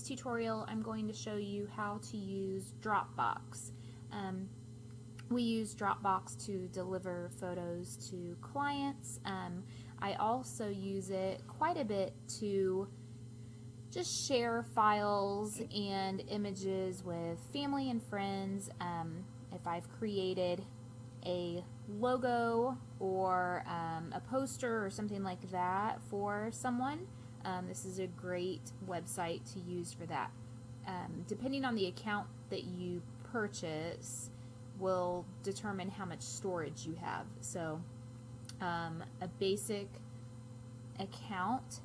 tutorial, I'm going to show you how to use Dropbox. We use Dropbox to deliver photos to clients. I also use it quite a bit to just share files and images with family and friends. If I've created a logo or a poster or something like that for someone, this is a great website to use for that. Depending on the account that you purchase will determine how much storage you have. So a basic account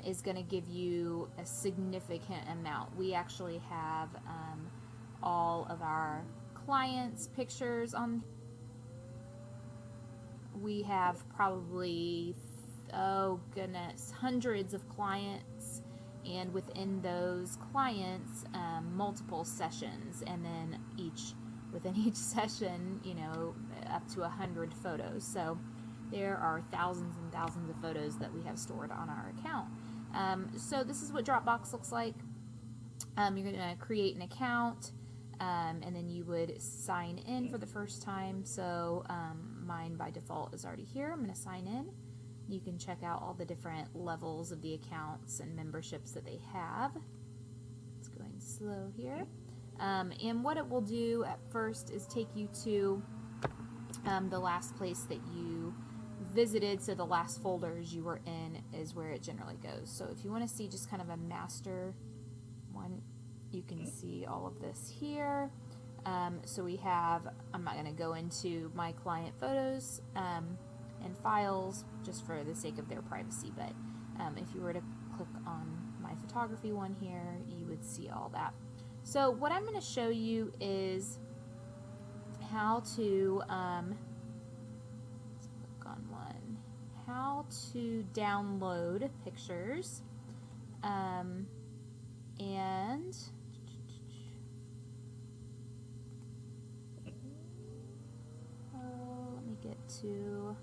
is going to give you a significant amount. We actually have all of our clients' pictures on. We have probably, oh goodness, hundreds of clients, and within those clients, multiple sessions, and then within each session, you know, up to 100 photos. So there are thousands and thousands of photos that we have stored on our account. So this is what Dropbox looks like. You're going to create an account, and then you would sign in for the first time. So mine by default is already here. I'm going to sign in. You can check out all the different levels of the accounts and memberships that they have. It's going slow here. And what it will do at first is take you to the last place that you visited. So the last folders you were in is where it generally goes. So if you want to see just kind of a master one, you can see all of this here. So we have, I'm not going to go into my client photos and files just for the sake of their privacy, but if you were to click on my photography one here, you would see all that. So what I'm going to show you is how to let's click on one, how to download pictures, and let me get to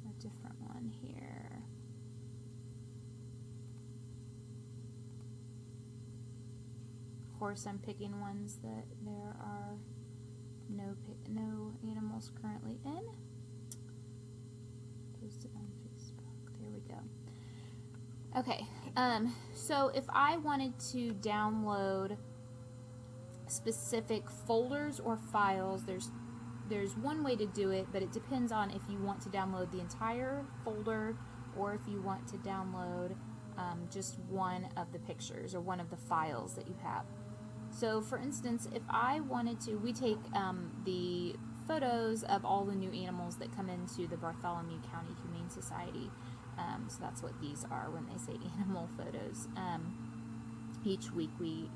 a different one here. Of course, I'm picking ones that there are no animals currently in. Posted on Facebook. There we go. Okay, so if I wanted to download specific folders or files, there's one way to do it, but it depends on if you want to download the entire folder or if you want to download just one of the pictures or one of the files that you have. So for instance, if I wanted to, we take the photos of all the new animals that come into the Bartholomew County Humane Society. So that's what these are when they say animal photos. Each week we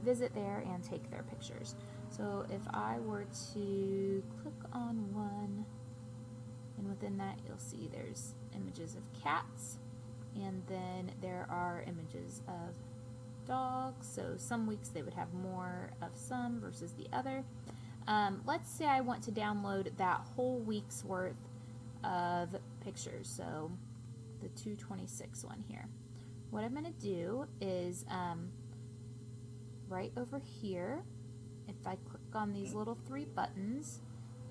visit there and take their pictures. So if I were to click on one, and within that you'll see there's images of cats, and then there are images of dogs. So some weeks they would have more of some versus the other. Let's say I want to download that whole week's worth of pictures, so the 226 one here. What I'm going to do is right over here, if I click on these little three buttons,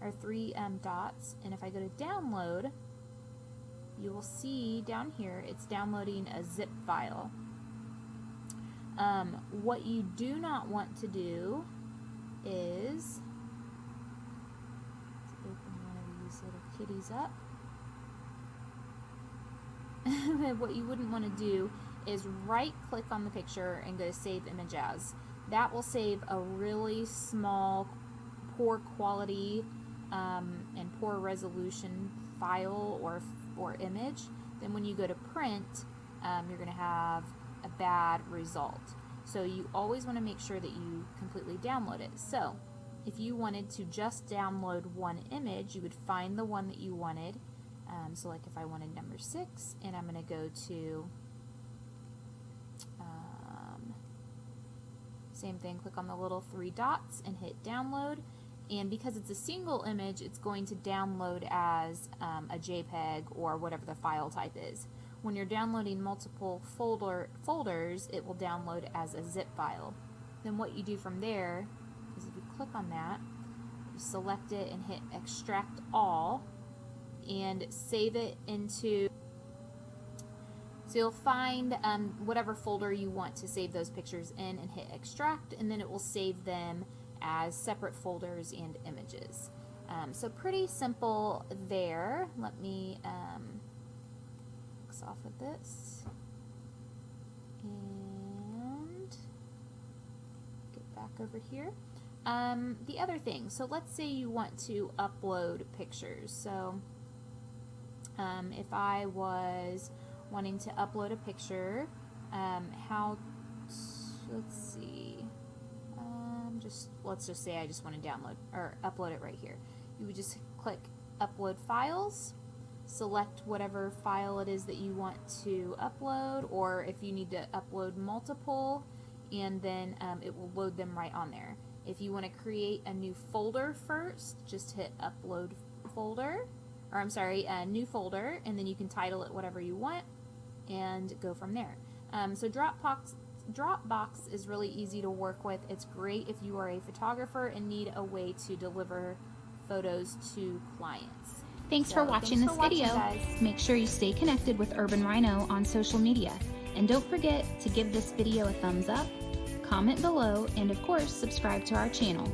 or three dots, and if I go to download, you will see down here it's downloading a zip file. What you do not want to do is, let's open one of these little kitties up. What you wouldn't want to do is right click on the picture and go to save image as. That will save a really small, poor quality and poor resolution file or image. Then when you go to print, you're going to have a bad result. So you always want to make sure that you completely download it. So if you wanted to just download one image, you would find the one that you wanted. So like if I wanted number 6, and I'm going to go to same thing, click on the little three dots and hit download, and because it's a single image, it's going to download as a JPEG or whatever the file type is. when you're downloading multiple folders, it will download as a zip file. Then what you do from there is if you click on that, you select it and hit extract all and save it into, so you'll find whatever folder you want to save those pictures in and hit extract, and then it will save them as separate folders and images. So pretty simple there. Let me X off of this and get back over here. The other thing, so let's say you want to upload pictures. So if I was wanting to upload a picture, let's see, let's just say I just want to download or upload it right here. You would just click upload files, select whatever file it is that you want to upload, or if you need to upload multiple, and then it will load them right on there. If you want to create a new folder first, just hit upload folder, or I'm sorry, a new folder, and then you can title it whatever you want and go from there. So Dropbox is really easy to work with. It's great if you are a photographer and need a way to deliver photos to clients. Thanks for watching this video. Guys. Make sure you stay connected with Urban Rhino on social media. And don't forget to give this video a thumbs up, comment below, and of course, subscribe to our channel.